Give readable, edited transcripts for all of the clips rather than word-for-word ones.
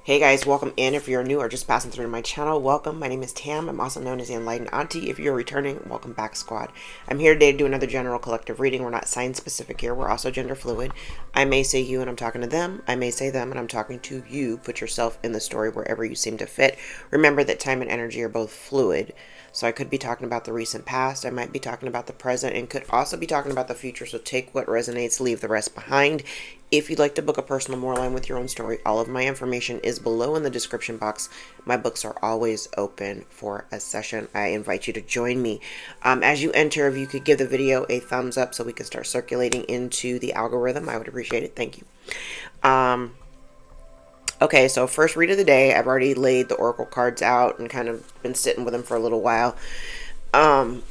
Hey guys, welcome in. If you're new or just passing through my channel, welcome. My name is Tam. I'm also known as the Enlightened Auntie. If you're returning, welcome back, squad. I'm here today to do another general collective reading. We're not sign specific here. We're also gender fluid. I may say you and I'm talking to them. I may say them and I'm talking to you. Put yourself in the story wherever you seem to fit. Remember that time and energy are both fluid. So I could be talking about the recent past, I might be talking about the present, and could also be talking about the future. So take what resonates, leave the rest behind. If you'd like to book a personal more line with your own story, all of my information is below in the description box. My books are always open for a session. I invite you to join me. As you enter, if you could give the video a thumbs up so we can start circulating into the algorithm, I would appreciate it. Thank you. Okay, so first read of the day. I've already laid the oracle cards out and kind of been sitting with them for a little while. So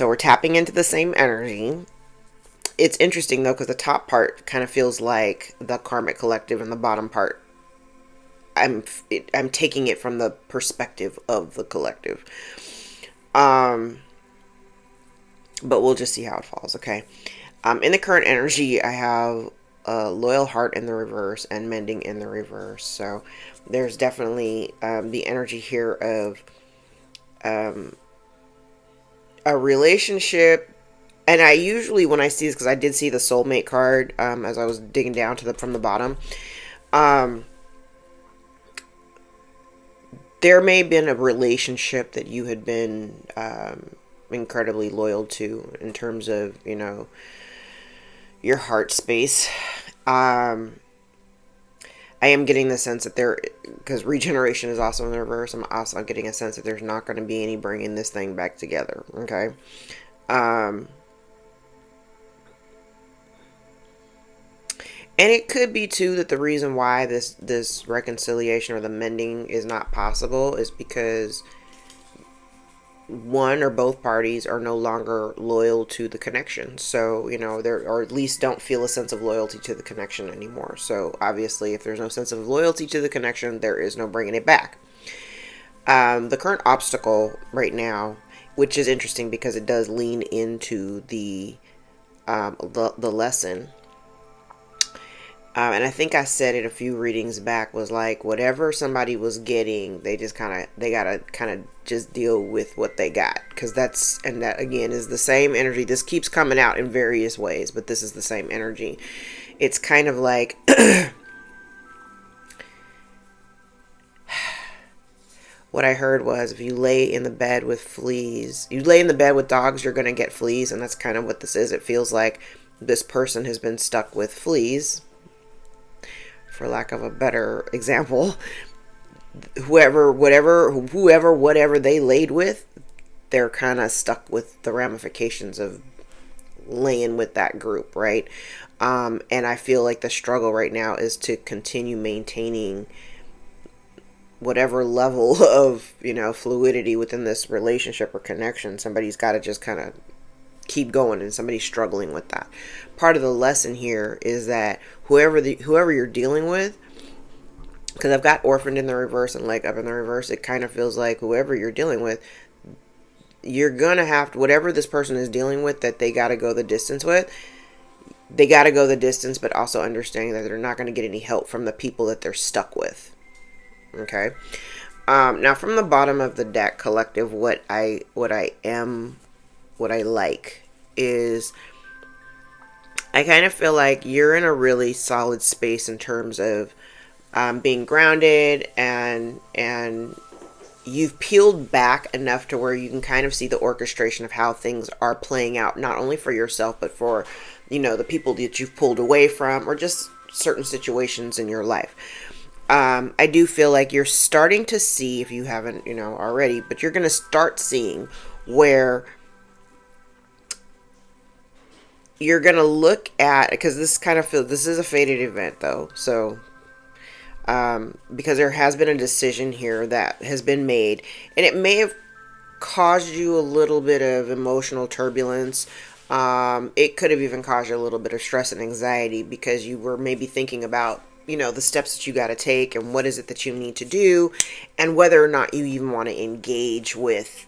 we're tapping into the same energy. It's interesting though, because the top part kind of feels like the Karmic collective, and the bottom part, I'm taking it from the perspective of the collective. But we'll just see how it falls. Okay. In the current energy, I have a loyal heart in the reverse and mending in the reverse. So there's definitely the energy here of a relationship. And I usually, when I see this, because I did see the soulmate card as I was digging down to from the bottom, there may have been a relationship that you had been incredibly loyal to in terms of, you know, your heart space. I am getting the sense that there, because regeneration is also in the reverse, I'm also getting a sense that there's not going to be any bringing this thing back together. Okay. And it could be too that the reason why this reconciliation or the mending is not possible is because one or both parties are no longer loyal to the connection. So, you know, or at least don't feel a sense of loyalty to the connection anymore. So obviously, if there's no sense of loyalty to the connection, there is no bringing it back. The current obstacle right now, which is interesting because it does lean into the lesson. And I think I said it a few readings back, was like, whatever somebody was getting, they gotta kind of just deal with what they got. Because that again is the same energy. This keeps coming out in various ways, but this is the same energy. It's kind of like, what I heard was, if you lay in the bed with fleas, you lay in the bed with dogs, you're going to get fleas. And that's kind of what this is. It feels like this person has been stuck with fleas, for lack of a better example. Whatever they laid with, they're kind of stuck with the ramifications of laying with that group, right? And I feel like the struggle right now is to continue maintaining whatever level of, you know, fluidity within this relationship or connection. Somebody's got to just kind of keep going, and somebody's struggling with that. Part of the lesson here is that whoever you're dealing with, because I've got orphaned in the reverse and leg up in the reverse, it kind of feels like whoever you're dealing with, you're gonna have to, whatever this person is dealing with that they got to go the distance with, they got to go the distance, but also understanding that they're not going to get any help from the people that they're stuck with. Okay. Now from the bottom of the deck, collective, what I like is, I kind of feel like you're in a really solid space in terms of being grounded, and you've peeled back enough to where you can kind of see the orchestration of how things are playing out, not only for yourself, but for, you know, the people that you've pulled away from, or just certain situations in your life. I do feel like you're starting to see, if you haven't, you know, already, but you're going to start seeing where you're going to look at, because this kind of feels, this is a fated event though. So, because there has been a decision here that has been made, and it may have caused you a little bit of emotional turbulence. It could have even caused you a little bit of stress and anxiety, because you were maybe thinking about, you know, the steps that you got to take, and what is it that you need to do, and whether or not you even want to engage with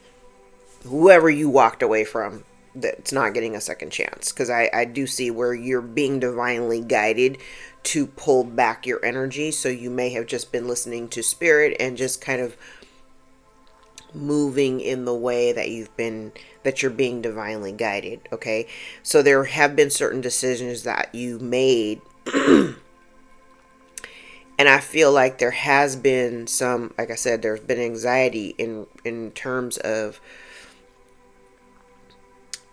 whoever you walked away from that's not getting a second chance, because I do see where you're being divinely guided to pull back your energy. So you may have just been listening to spirit and just kind of moving in the way that you're being divinely guided. Okay, so there have been certain decisions that you made, and I feel like there has been some, like I said, there's been anxiety in terms of,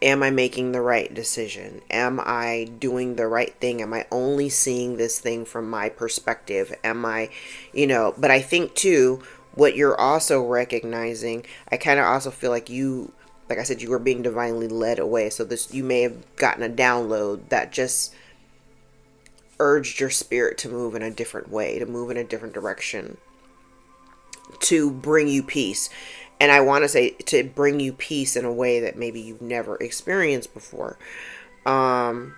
am I making the right decision? Am I doing the right thing? Am I only seeing this thing from my perspective? Am I, but I think too, what you're also recognizing, I kind of also feel like you, like I said, you were being divinely led away. So you may have gotten a download that just urged your spirit to move in a different way, to move in a different direction, to bring you peace. And I want to say, to bring you peace in a way that maybe you've never experienced before. I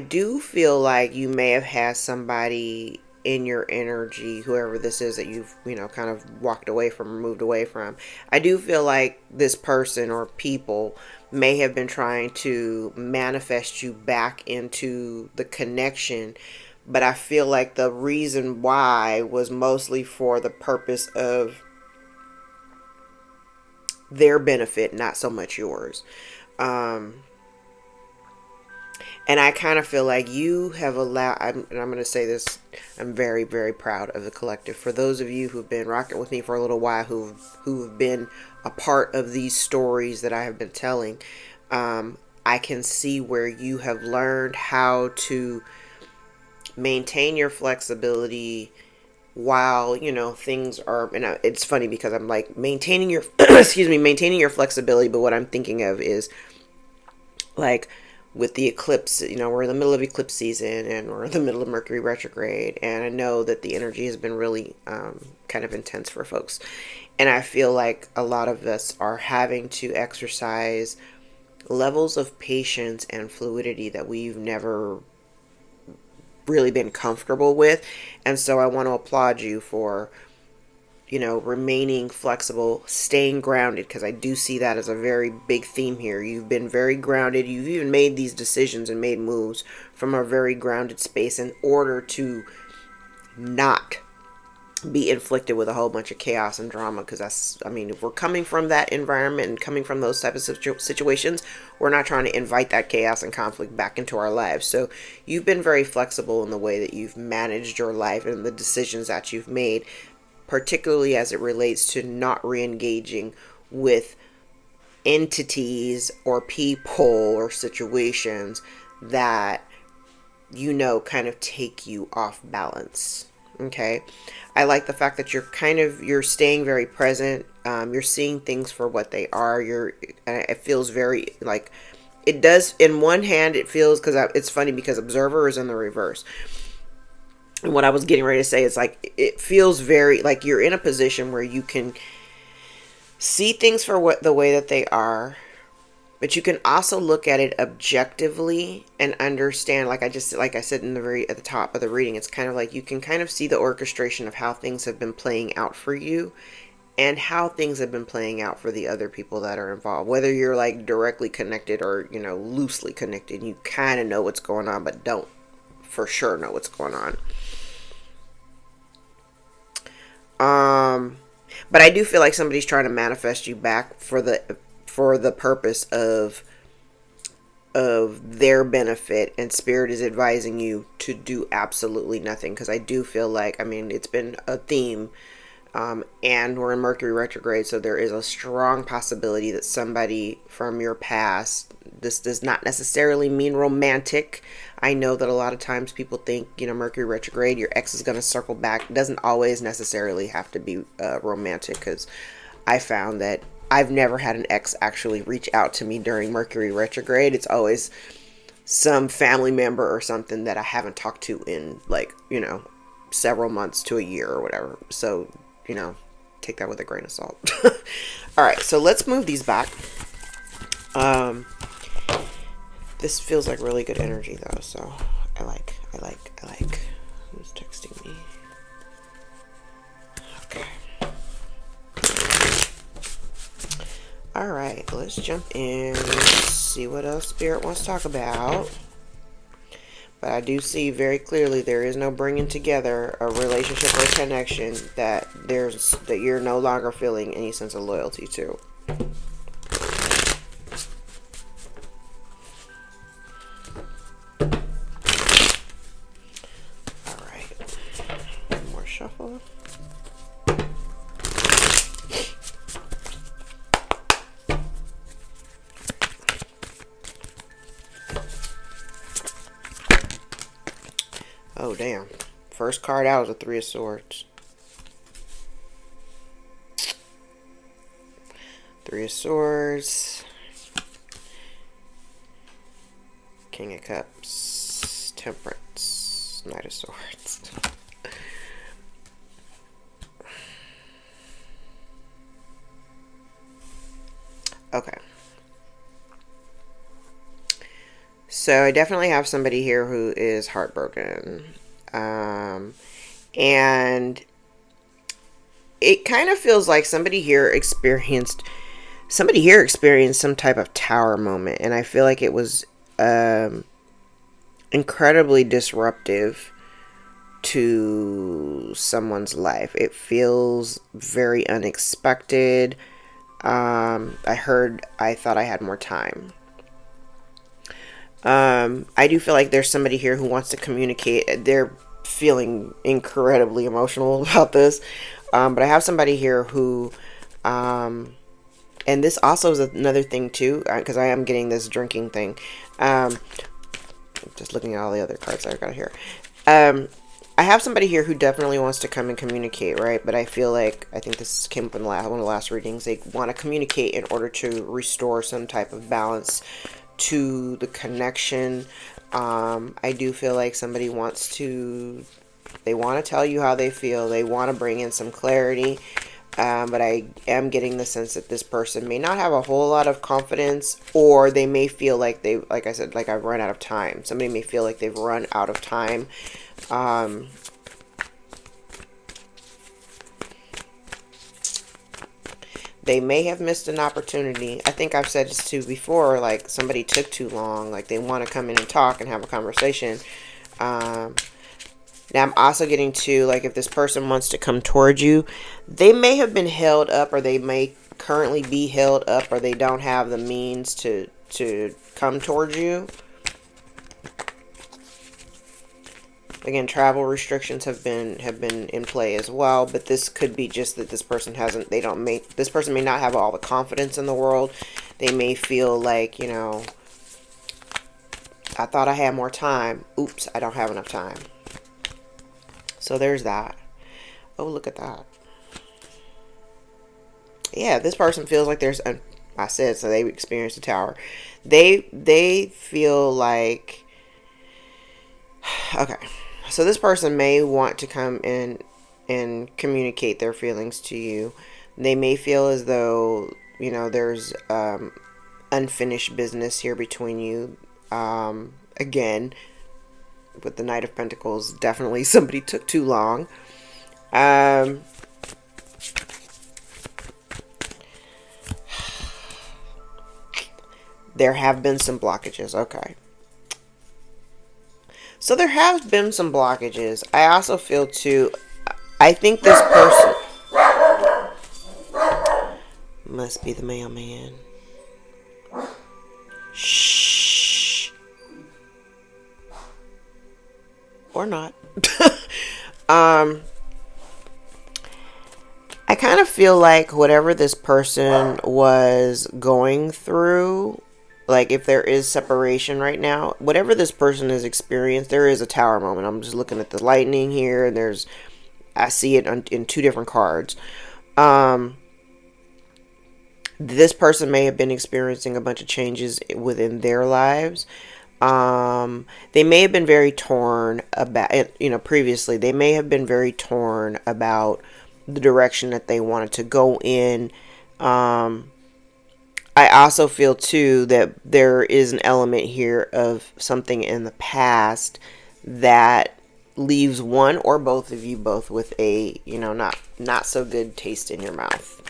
do feel like you may have had somebody in your energy, whoever this is that you've, kind of walked away from or moved away from. I do feel like this person or people may have been trying to manifest you back into the connection. But I feel like the reason why was mostly for the purpose of their benefit, not so much yours. And I kind of feel like you have allowed, and I'm going to say this, I'm very, very proud of the collective. For those of you who've been rocking with me for a little while, who've been a part of these stories that I have been telling, I can see where you have learned how to maintain your flexibility while, things are, and it's funny because I'm like maintaining your, maintaining your flexibility. But what I'm thinking of is like with the eclipse, we're in the middle of eclipse season and we're in the middle of Mercury retrograde. And I know that the energy has been really kind of intense for folks. And I feel like a lot of us are having to exercise levels of patience and fluidity that we've never really been comfortable with. And so I want to applaud you for, remaining flexible, staying grounded, because I do see that as a very big theme here. You've been very grounded. You've even made these decisions and made moves from a very grounded space in order to not be inflicted with a whole bunch of chaos and drama. Because if we're coming from that environment and coming from those types of situations, we're not trying to invite that chaos and conflict back into our lives. So you've been very flexible in the way that you've managed your life and the decisions that you've made, particularly as it relates to not re-engaging with entities or people or situations that kind of take you off balance. Okay, I like the fact that you're staying very present. You're seeing things for what they are. It feels very like, it does. In one hand, it feels, because it's funny because observer is in the reverse. And what I was getting ready to say is like, it feels very like you're in a position where you can see things for the way that they are, but you can also look at it objectively and understand, like I said at the top of the reading, it's kind of like you can kind of see the orchestration of how things have been playing out for you and how things have been playing out for the other people that are involved. Whether you're like directly connected or, loosely connected, you kind of know what's going on, but don't for sure know what's going on. But I do feel like somebody's trying to manifest you back for the purpose of their benefit, and spirit is advising you to do absolutely nothing. Because I do feel like, it's been a theme, and we're in Mercury retrograde, so there is a strong possibility that somebody from your past, this does not necessarily mean romantic. I know that a lot of times people think, Mercury retrograde, your ex is going to circle back. It doesn't always necessarily have to be romantic, because I found that I've never had an ex actually reach out to me during Mercury retrograde. It's always some family member or something that I haven't talked to in several months to a year or whatever. So, take that with a grain of salt. All right, so let's move these back. This feels like really good energy though, so I like. Who's texting me? Okay. All right, let's jump in, see what else Spirit wants to talk about. But I do see very clearly there is no bringing together a relationship or connection that you're no longer feeling any sense of loyalty to. All right, one more shuffle. Oh, damn. First card out is a Three of Swords. Three of Swords. King of Cups. Temperance. Knight of Swords. Okay. So I definitely have somebody here who is heartbroken. And it kind of feels like somebody here experienced some type of tower moment. And I feel like it was incredibly disruptive to someone's life. It feels very unexpected. I thought I had more time. I do feel like there's somebody here who wants to communicate. They're feeling incredibly emotional about this. But I have somebody here who, and this also is another thing too, because I am getting this drinking thing. Just looking at all the other cards I've got here. I have somebody here who definitely wants to come and communicate, right? But I feel like, I think this came up in one of the last readings, they want to communicate in order to restore some type of balance to the connection. I do feel like somebody they want to tell you how they feel. They want to bring in some clarity. But I am getting the sense that this person may not have a whole lot of confidence, or they may feel like like I said, like I've run out of time. Somebody may feel like they've run out of time. They may have missed an opportunity. I think I've said this too before, like somebody took too long, like they want to come in and talk and have a conversation. Now I'm also getting to, like, if this person wants to come towards you, they may have been held up, or they may currently be held up, or they don't have the means to come towards you. Again, travel restrictions have been in play as well, but this could be just that this person this person may not have all the confidence in the world. They may feel like, you know, I thought I had more time. Oops, I don't have enough time. So there's that. Oh, look at that. Yeah, this person feels like I said, so they experienced a tower. They feel like, okay. So this person may want to come in and communicate their feelings to you. They may feel as though, you know, there's unfinished business here between you. Again, with the Knight of Pentacles, definitely somebody took too long. There have been some blockages. Okay. So there have been some blockages. I also feel too, I think this person must be the mailman. Shh. Or not. I kind of feel like whatever this person was going through, like if there is separation right now, whatever this person has experienced, there is a tower moment. I'm just looking at the lightning here, and I see it in two different cards. This person may have been experiencing a bunch of changes within their lives. They may have been very torn about, you know, previously, they may have been very torn about the direction that they wanted to go in. I also feel too that there is an element here of something in the past that leaves one or both of you both with a, you know, not so good taste in your mouth.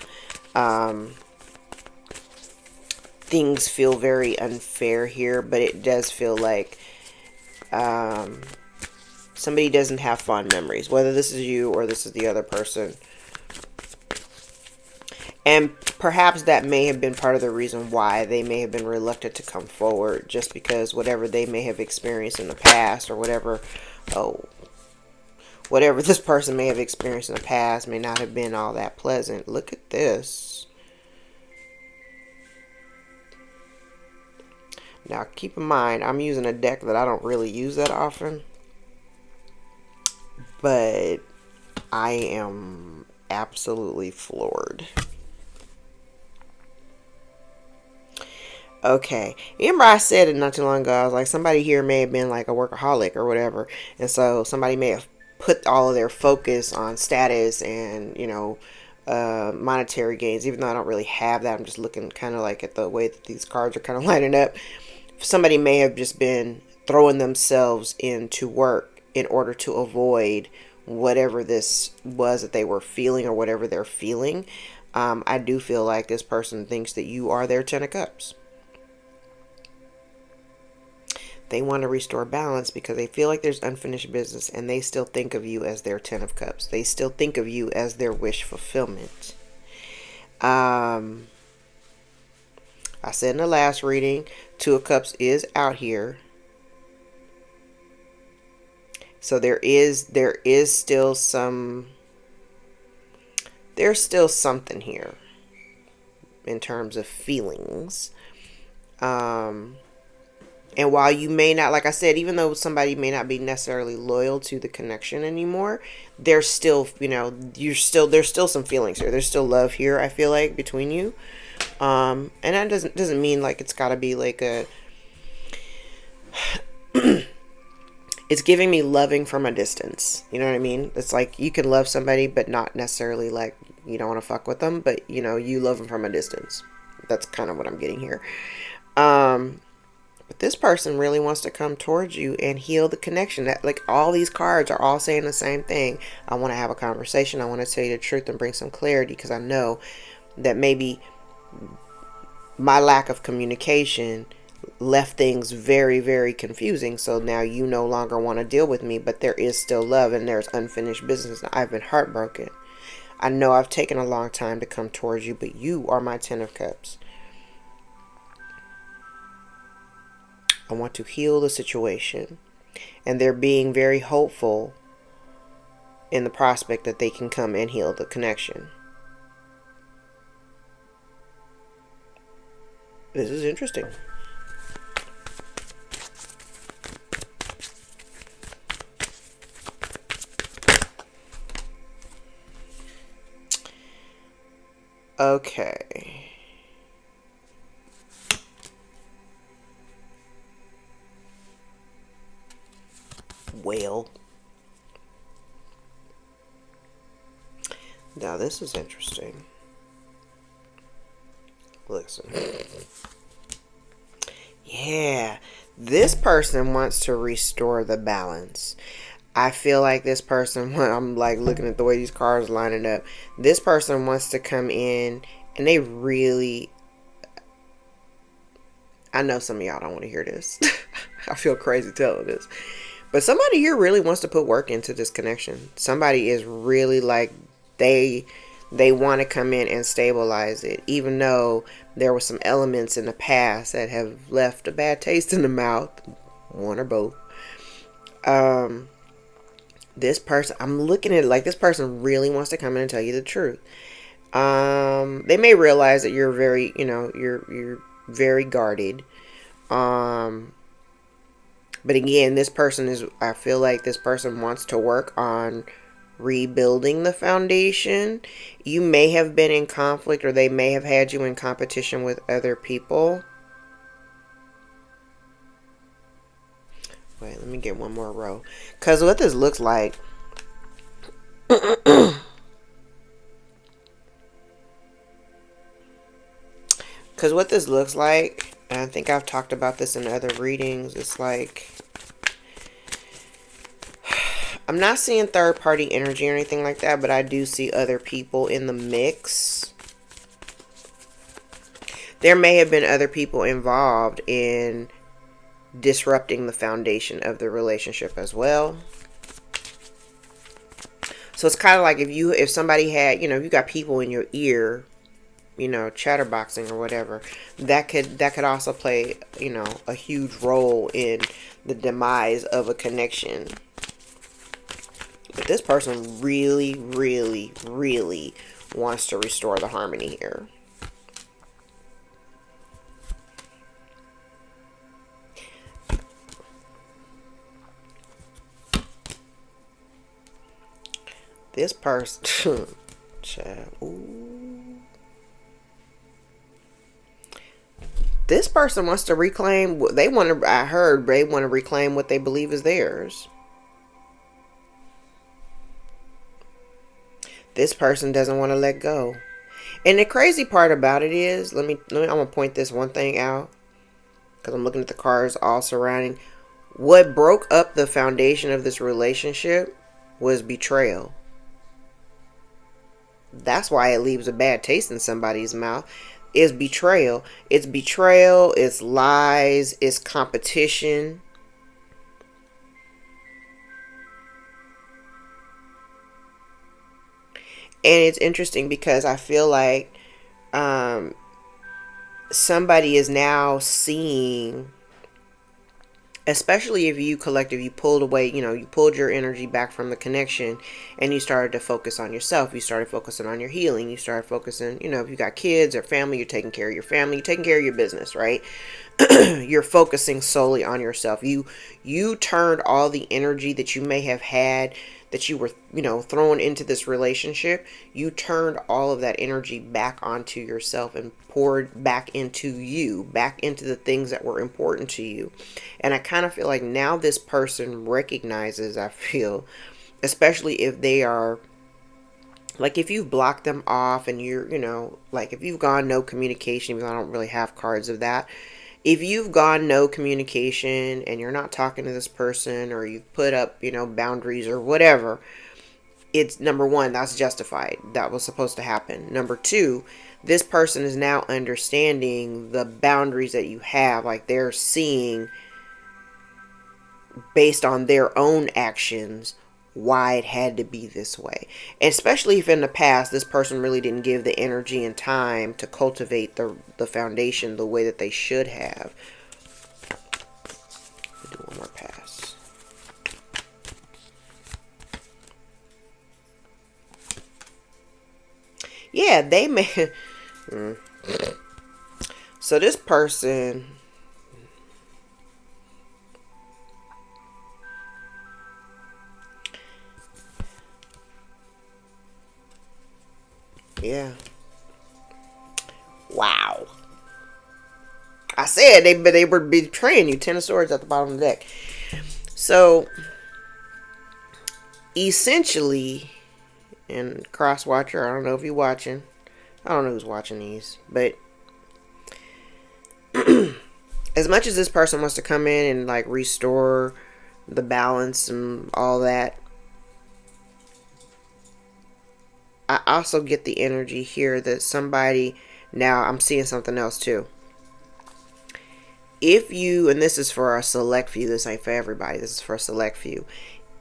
things feel very unfair here, but it does feel like somebody doesn't have fond memories, whether this is you or this is the other person. And perhaps that may have been part of the reason why they may have been reluctant to come forward, just because whatever they may have experienced in the past, or whatever this person may have experienced in the past may not have been all that pleasant. Look at this. Now, keep in mind, I'm using a deck that I don't really use that often, but I am absolutely floored. Okay, remember I said it not too long ago, I was like, somebody here may have been like a workaholic or whatever, and so somebody may have put all of their focus on status and, you know, monetary gains, even though I don't really have that. I'm just looking kind of like at the way that these cards are kind of lining up. Somebody may have just been throwing themselves into work in order to avoid whatever this was that they were feeling, or whatever they're feeling. I do feel like this person thinks that you are their 10 of cups. They want to restore balance because they feel like there's unfinished business, and they still think of you as their 10 of cups. They still think of you as their wish fulfillment. I said in the last reading, 2 of Cups is out here. So there's still something here in terms of feelings. And while you may not, like I said, even though somebody may not be necessarily loyal to the connection anymore, there's still, you know, there's still some feelings here. There's still love here, I feel like, between you. And that doesn't mean like it's got to be like a it's giving me loving from a distance. You know what I mean? It's like you can love somebody, but not necessarily like you don't want to fuck with them, but you know, you love them from a distance. That's kind of what I'm getting here. But this person really wants to come towards you and heal the connection. That, like, all these cards are all saying the same thing. I want to have a conversation. I want to tell you the truth and bring some clarity, because I know that maybe my lack of communication left things very, very confusing. So now you no longer want to deal with me, but there is still love and there's unfinished business. I've been heartbroken. I know I've taken a long time to come towards you, but you are my 10 of Cups. I want to heal the situation. And they're being very hopeful in the prospect that they can come and heal the connection. This is interesting. Okay. Well, now this is interesting. Listen. Yeah, this person wants to restore the balance. I feel like this person, when I'm like looking at the way these cards lining up, this person wants to come in and they really, I know some of y'all don't want to hear this. I feel crazy telling this. But somebody here really wants to put work into this connection. Somebody is really like, they want to come in and stabilize it, even though there were some elements in the past that have left a bad taste in the mouth, one or both. This person, I'm looking at it like this person really wants to come in and tell you the truth. They may realize that you're very, you're very guarded. But again, this person is, I feel like this person wants to work on rebuilding the foundation. You may have been in conflict, or they may have had you in competition with other people. Wait, let me get one more row. Because what this looks like, and I think I've talked about this in other readings, it's like, I'm not seeing third party energy or anything like that, but I do see other people in the mix. There may have been other people involved in disrupting the foundation of the relationship as well. So it's kind of like if somebody had, you got people in your ear, chatterboxing or whatever, that could also play, a huge role in the demise of a connection. But this person really, really, really wants to restore the harmony here. This person, this person wants to reclaim. I heard they want to reclaim what they believe is theirs. This person doesn't want to let go. And the crazy part about it is, I'm gonna point this one thing out, because I'm looking at the cards all surrounding. What broke up the foundation of this relationship was betrayal. That's why it leaves a bad taste in somebody's mouth. Is betrayal. It's betrayal, it's lies, it's competition. And it's interesting because I feel like somebody is now seeing, especially if you pulled away, you pulled your energy back from the connection and you started to focus on yourself. You started focusing on your healing. You started focusing, if you got kids or family, you're taking care of your family, you're taking care of your business, right? You're focusing solely on yourself. You turned all the energy that you may have had, that you were, throwing into this relationship, you turned all of that energy back onto yourself and poured back into you, back into the things that were important to you. And I kind of feel like now this person recognizes, I feel, especially if they are, like if you've blocked them off and you're, like if you've gone no communication, because I don't really have cards of that. If you've gone no communication and you're not talking to this person, or you've put up, boundaries or whatever, it's number one, that's justified. That was supposed to happen. Number two, this person is now understanding the boundaries that you have. Like they're seeing, based on their own actions, why it had to be this way. And especially if in the past this person really didn't give the energy and time to cultivate the foundation the way that they should have. Do one more pass. Yeah, they may. So this person, yeah. Wow. I said they were betraying you. 10 of Swords at the bottom of the deck. So, essentially, and Cross Watcher, I don't know if you're watching. I don't know who's watching these. But, as much as this person wants to come in and, like, restore the balance and all that, I also get the energy here that somebody, now I'm seeing something else too. If you, and this is for a select few, this ain't for everybody, this is for a select few.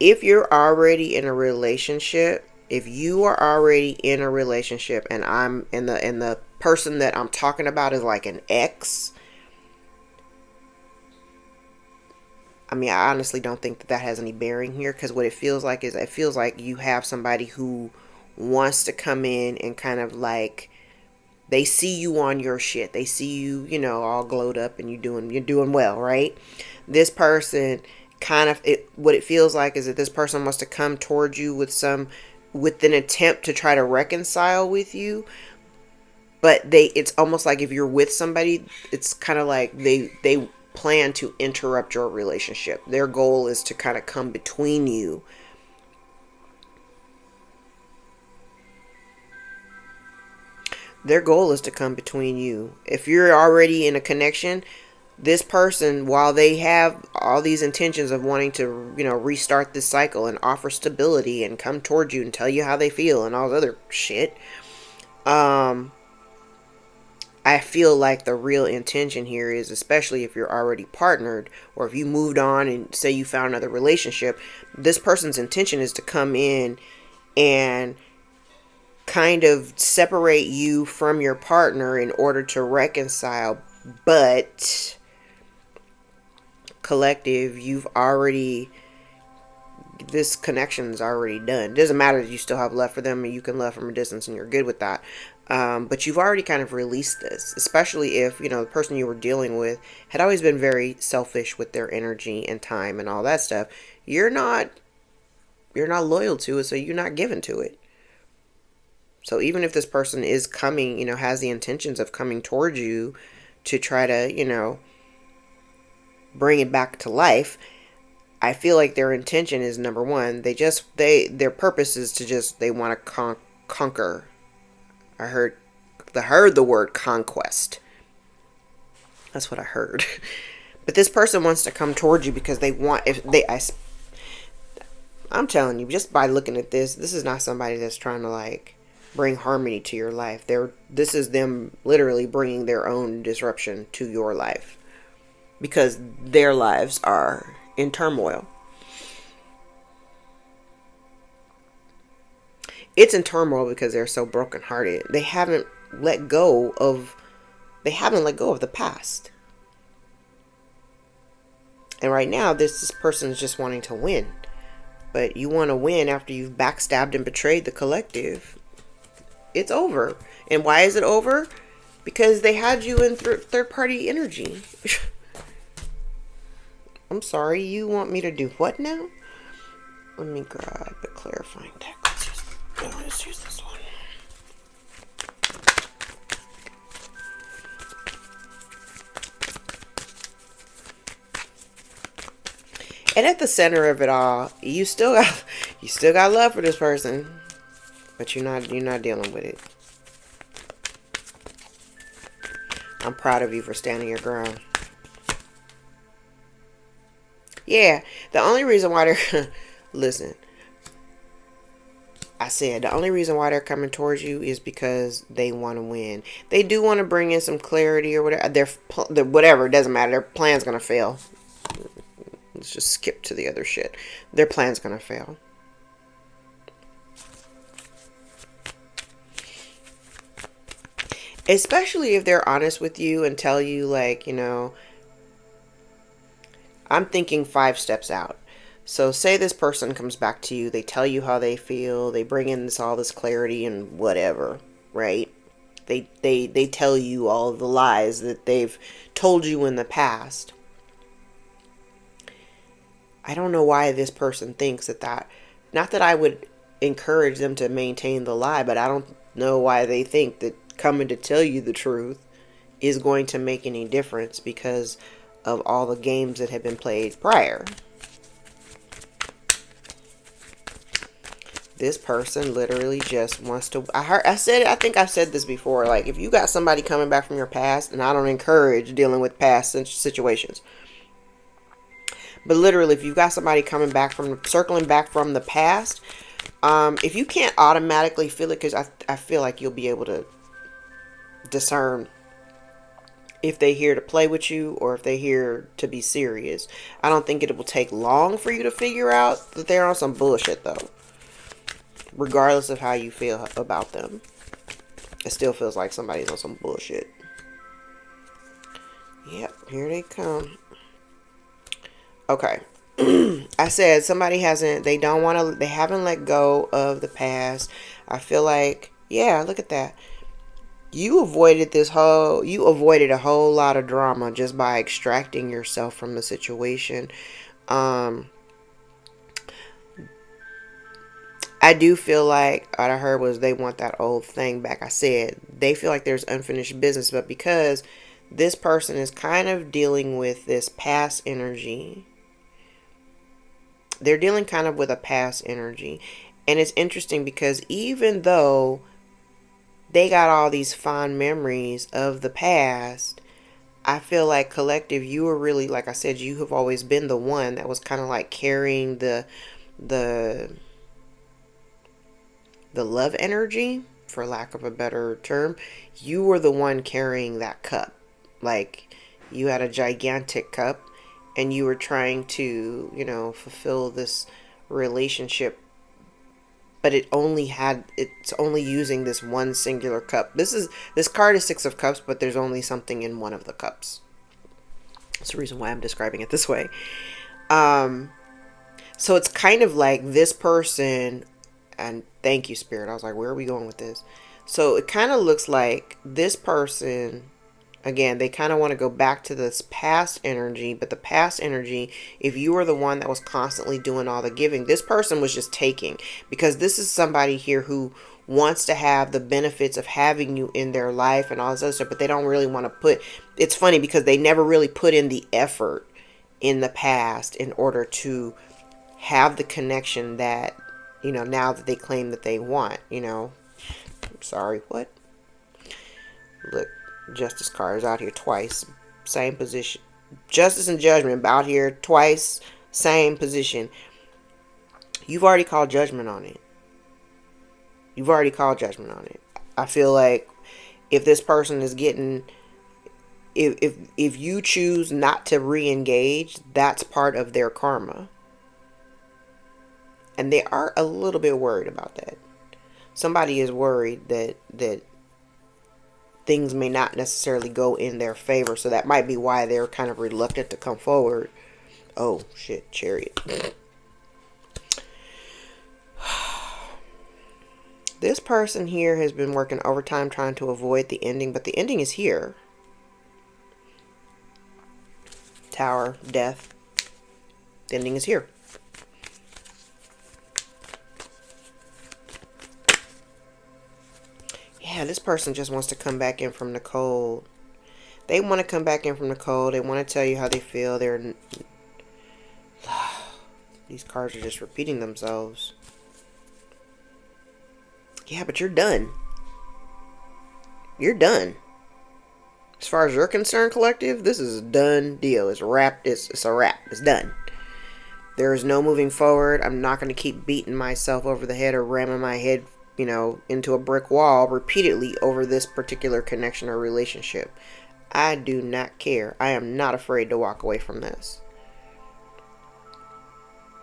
If you're already in a relationship, if you are already in a relationship and the person that I'm talking about is like an ex, I mean, I honestly don't think that has any bearing here, because what it feels like is, it feels like you have somebody who wants to come in and kind of like, they see you on your shit. They see you, all glowed up and you're doing well, right? This person kind of, what it feels like is that this person wants to come towards you with an attempt to try to reconcile with you. But it's almost like if you're with somebody, it's kind of like they plan to interrupt your relationship. Their goal is to kind of come between you. Their goal is to come between you. If you're already in a connection, this person, while they have all these intentions of wanting to, restart this cycle and offer stability and come towards you and tell you how they feel and all this other shit, I feel like the real intention here is, especially if you're already partnered or if you moved on and say you found another relationship, this person's intention is to come in and kind of separate you from your partner in order to reconcile. But collective, you've already, this connection is already done. It doesn't matter that you still have love for them and you can love from a distance and you're good with that. But you've already kind of released this, especially if, the person you were dealing with had always been very selfish with their energy and time and all that stuff. You're not loyal to it, so you're not given to it. So even if this person is coming, has the intentions of coming towards you to try to, bring it back to life, I feel like their intention is, number one, their purpose is to just, they want to conquer. I heard the word conquest. That's what I heard. But this person wants to come towards you because I'm telling you, just by looking at this is not somebody that's trying to like bring harmony to your life. This is them literally bringing their own disruption to your life because their lives are in turmoil. It's in turmoil because they're so brokenhearted. They haven't let go of the past. And right now, this person is just wanting to win. But you want to win after you've backstabbed and betrayed the collective. It's over. And why is it over? Because they had you in third-party energy. I'm sorry, you want me to do what now? Let me grab the clarifying deck. Let's use this one. And at the center of it all, you still got love for this person, but you're not dealing with it. I'm proud of you for standing your ground. Yeah, the only reason why they're listen. I said the only reason why they're coming towards you is because they want to win. They do want to bring in some clarity or whatever. Whatever, it doesn't matter. Their plan's gonna fail. Let's just skip to the other shit. Their plan's gonna fail. Especially if they're honest with you and tell you, like, I'm thinking 5 steps out. So say this person comes back to you, they tell you how they feel, they bring in all this clarity and whatever, right? They tell you all the lies that they've told you in the past. I don't know why this person thinks that, not that I would encourage them to maintain the lie, but I don't know why they think that coming to tell you the truth is going to make any difference because of all the games that have been played prior. This person literally just wants to, I think I've said this before, like if you got somebody coming back from your past, and I don't encourage dealing with past situations, but literally if you've got somebody circling back from the past, if you can't automatically feel it, because I feel like you'll be able to discern if they're here to play with you or if they're here to be serious. I don't think it will take long for you to figure out that they're on some bullshit though. Regardless of how you feel about them, it still feels like somebody's on some bullshit. Yep, here they come. Okay. I said they haven't let go of the past. I feel like, yeah, look at that. You avoided a whole lot of drama just by extracting yourself from the situation. I do feel like what I heard was they want that old thing back. I said they feel like there's unfinished business, but because this person is kind of dealing with this past energy, they're dealing kind of with a past energy. And it's interesting because even though they got all these fond memories of the past, I feel like collective, you were really, like I said, you have always been the one that was kind of like carrying the love energy. for lack of a better term, you were the one carrying that cup. Like, you had a gigantic cup and you were trying to, you know, fulfill this relationship, but it's only using this one singular cup. This card is Six of Cups, but there's only something in one of the cups. That's the reason why I'm describing it this way. So it's kind of like this person, and thank you, Spirit. I was like, where are we going with this? So it kind of looks like this person, again, they kind of want to go back to this past energy, but the past energy, if you were the one that was constantly doing all the giving, this person was just taking, because this is somebody here who wants to have the benefits of having you in their life and all this other stuff, but they don't really want to put, it's funny because they never really put in the effort in the past in order to have the connection that, you know, now that they claim that they want, you know. I'm sorry, what? Look, Justice card is out here twice. Same position. Justice and Judgment out here twice. Same position. You've already called judgment on it. You've already called judgment on it. I feel like if this person is getting, if you choose not to re-engage, that's part of their karma. And they are a little bit worried about that. Somebody is worried that things may not necessarily go in their favor. So that might be why they're kind of reluctant to come forward. Oh, shit, Chariot. This person here has been working overtime trying to avoid the ending, but the ending is here. Tower, death. The ending is here. Yeah, this person just wants to come back in from the cold. They want to come back in from the cold. They want to tell you how they feel. These cards are just repeating themselves. Yeah, but you're done. You're done. As far as you're concerned, collective, this is a done deal. It's wrapped. It's a wrap. It's done. There is no moving forward. I'm not going to keep beating myself over the head or ramming my head, you know, into a brick wall repeatedly over this particular connection or relationship. I do not care. I am not afraid to walk away from this.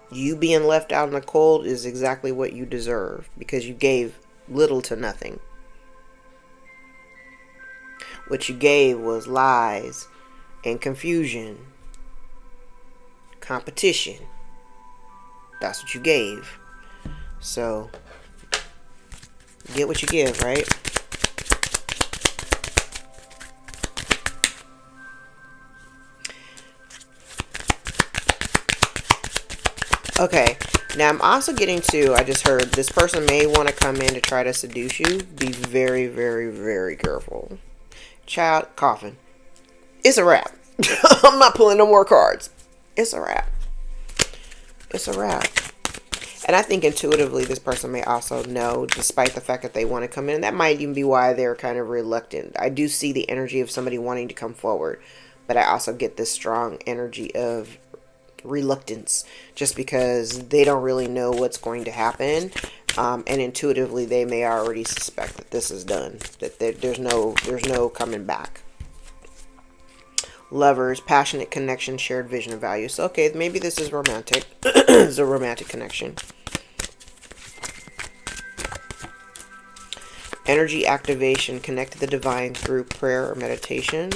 You being left out in the cold is exactly what you deserve, because you gave little to nothing. What you gave was lies and confusion, competition. That's what you gave. So get what you give, right? Okay, now I'm also getting to, I just heard this person may want to come in to try to seduce you. Be very, very, very careful. Child, coffin. It's a wrap. I'm not pulling no more cards. It's a wrap. It's a wrap. And I think intuitively this person may also know, despite the fact that they want to come in. That might even be why they're kind of reluctant. I do see the energy of somebody wanting to come forward, but I also get this strong energy of reluctance, just because they don't really know what's going to happen, and intuitively they may already suspect that this is done, that there's no coming back. Lovers, passionate connection, shared vision of values. So, okay, maybe this is romantic. It's a romantic connection. Energy activation, connect to the divine through prayer or meditation.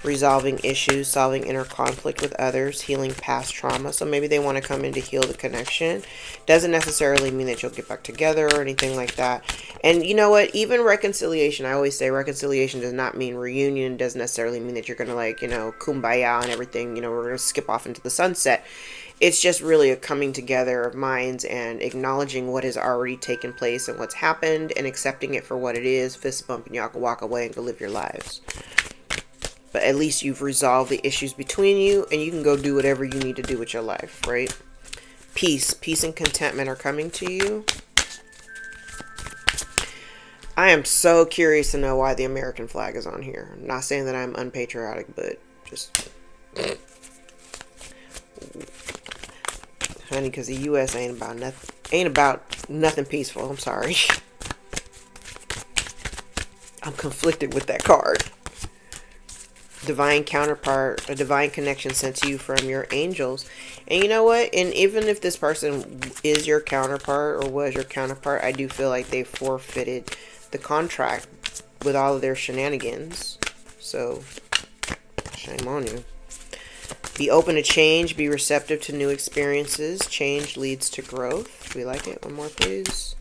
Resolving issues, solving inner conflict with others, healing past trauma. So maybe they want to come in to heal the connection. Doesn't necessarily mean that you'll get back together or anything like that. And you know what? Even reconciliation, I always say reconciliation does not mean reunion. Doesn't necessarily mean that you're going to, like, you know, kumbaya and everything. You know, we're going to skip off into the sunset. It's just really a coming together of minds and acknowledging what has already taken place and what's happened and accepting it for what it is. Fist bump and y'all can walk away and go live your lives. But at least you've resolved the issues between you, and you can go do whatever you need to do with your life, right? Peace and contentment are coming to you. I am so curious to know why the American flag is on here. I'm not saying that I'm unpatriotic, but just, honey, because the U.S. ain't about nothing. Ain't about Nothing peaceful. I'm sorry. I'm conflicted with that card. Divine counterpart, a divine connection sent to you from your angels. And you know what? And even if this person is your counterpart or was your counterpart, I do feel like they forfeited the contract with all of their shenanigans. So, shame on you. Be open to change. Be receptive to new experiences. Change leads to growth. We like it. One more, please.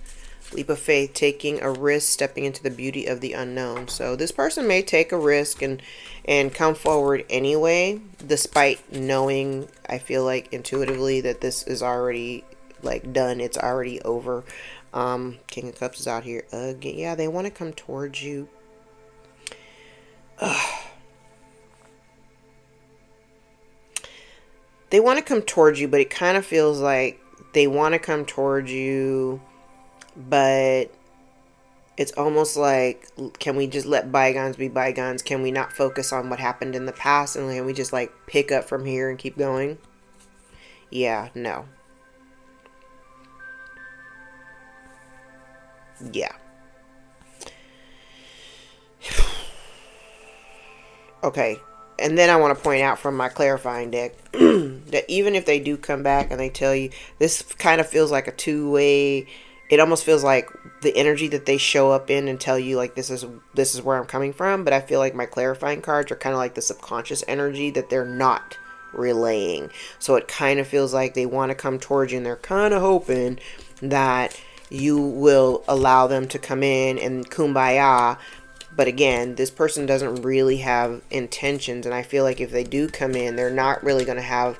Leap of faith, taking a risk, stepping into the beauty of the unknown. So this person may take a risk and come forward anyway, despite knowing, I feel like intuitively, that this is already like done. It's already over. King of Cups is out here again. Yeah, they want to come towards you. They want to come towards you, but it kind of feels like they want to come towards you, but it's almost like, can we just let bygones be bygones? Can we not focus on what happened in the past, and can we just like pick up from here and keep going? Yeah, no. Yeah. Okay. And then I want to point out from my clarifying deck that even if they do come back and they tell you, this kind of feels like a two-way. It almost feels like the energy that they show up in and tell you like this is where I'm coming from. But I feel like my clarifying cards are kind of like the subconscious energy that they're not relaying. So it kind of feels like they want to come towards you and they're kind of hoping that you will allow them to come in and kumbaya. But again, this person doesn't really have intentions. And I feel like if they do come in, they're not really going to have,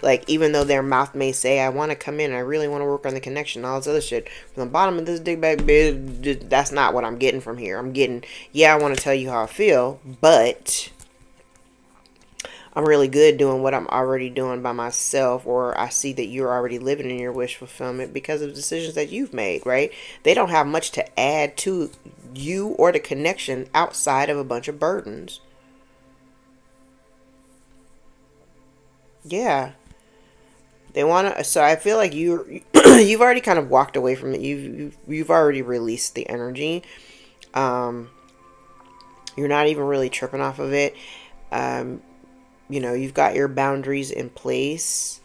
like, even though their mouth may say, I want to come in, I really want to work on the connection, all this other shit. From the bottom of this dig bag, that's not what I'm getting from here. I'm getting, yeah, I want to tell you how I feel, but I'm really good doing what I'm already doing by myself, or I see that you're already living in your wish fulfillment because of decisions that you've made, right? They don't have much to add to you or the connection outside of a bunch of burdens. Yeah. They want to, so I feel like you've already kind of walked away from it. You've already released the energy. You're not even really tripping off of it. You know, you've got your boundaries in place.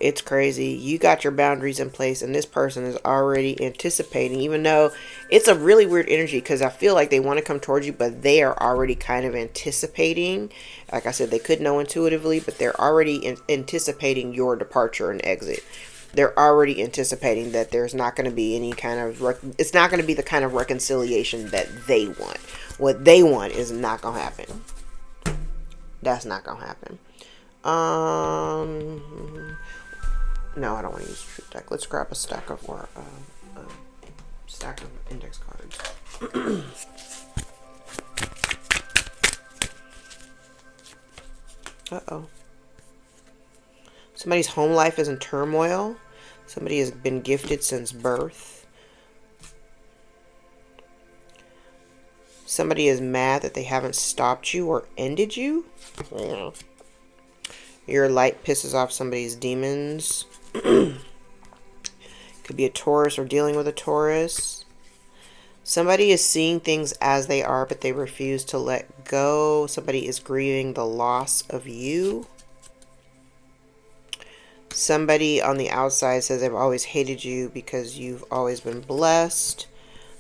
It's crazy. You got your boundaries in place, and this person is already anticipating, even though it's a really weird energy because I feel like they want to come towards you, but they are already kind of anticipating. Like I said, they could know intuitively, but they're already anticipating your departure and exit. They're already anticipating that there's not going to be any kind of, it's not going to be the kind of reconciliation that they want. What they want is not going to happen. That's not going to happen. No, I don't want to use truth deck. Let's grab a stack of stack of index cards. Uh-oh. Somebody's home life is in turmoil. Somebody has been gifted since birth. Somebody is mad that they haven't stopped you or ended you. Yeah. Your light pisses off somebody's demons. Could be a Taurus or dealing with a Taurus. Somebody is seeing things as they are, but they refuse to let go. Somebody is grieving the loss of you. Somebody on the outside says they've always hated you because you've always been blessed.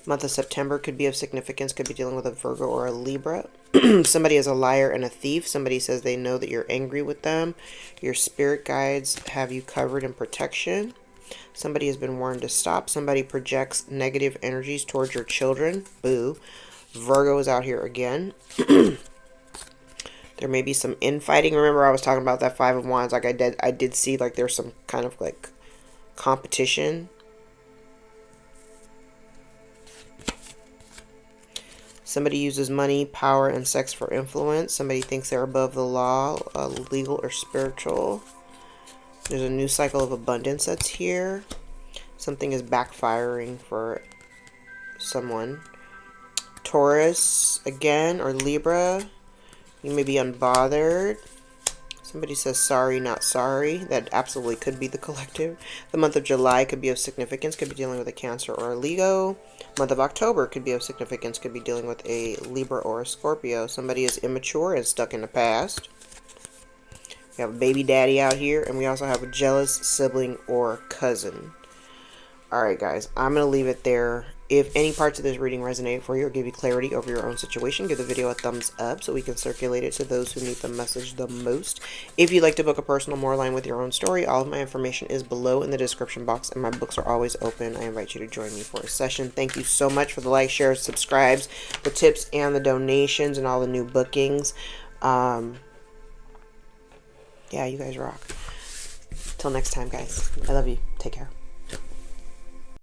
Month of September could be of significance. Could be dealing with a Virgo or a Libra. Somebody is a liar and a thief. Somebody says they know that you're angry with them. Your spirit guides have you covered in protection. Somebody has been warned to stop. Somebody projects negative energies towards your children. Boo. Virgo is out here again. There may be some infighting. Remember I was talking about that Five of Wands. Like I did see like there's some kind of like competition. Somebody uses money, power, and sex for influence. Somebody thinks they're above the law, legal or spiritual. There's a new cycle of abundance that's here. Something is backfiring for someone. Taurus, again, or Libra. You may be unbothered. Somebody says sorry, not sorry. That absolutely could be the collective. The month of July could be of significance, could be dealing with a Cancer or a Leo. Month of October could be of significance, could be dealing with a Libra or a Scorpio. Somebody is immature and stuck in the past. We have a baby daddy out here, and we also have a jealous sibling or cousin. Alright guys, I'm going to leave it there. If any parts of this reading resonate for you or give you clarity over your own situation, give the video a thumbs up so we can circulate it to those who need the message the most. If you'd like to book a personal more line with your own story, all of my information is below in the description box, and my books are always open. I invite you to join me for a session. Thank you so much for the likes, shares, subscribes, the tips, and the donations, and all the new bookings. Yeah, you guys rock. Till next time, guys. I love you. Take care.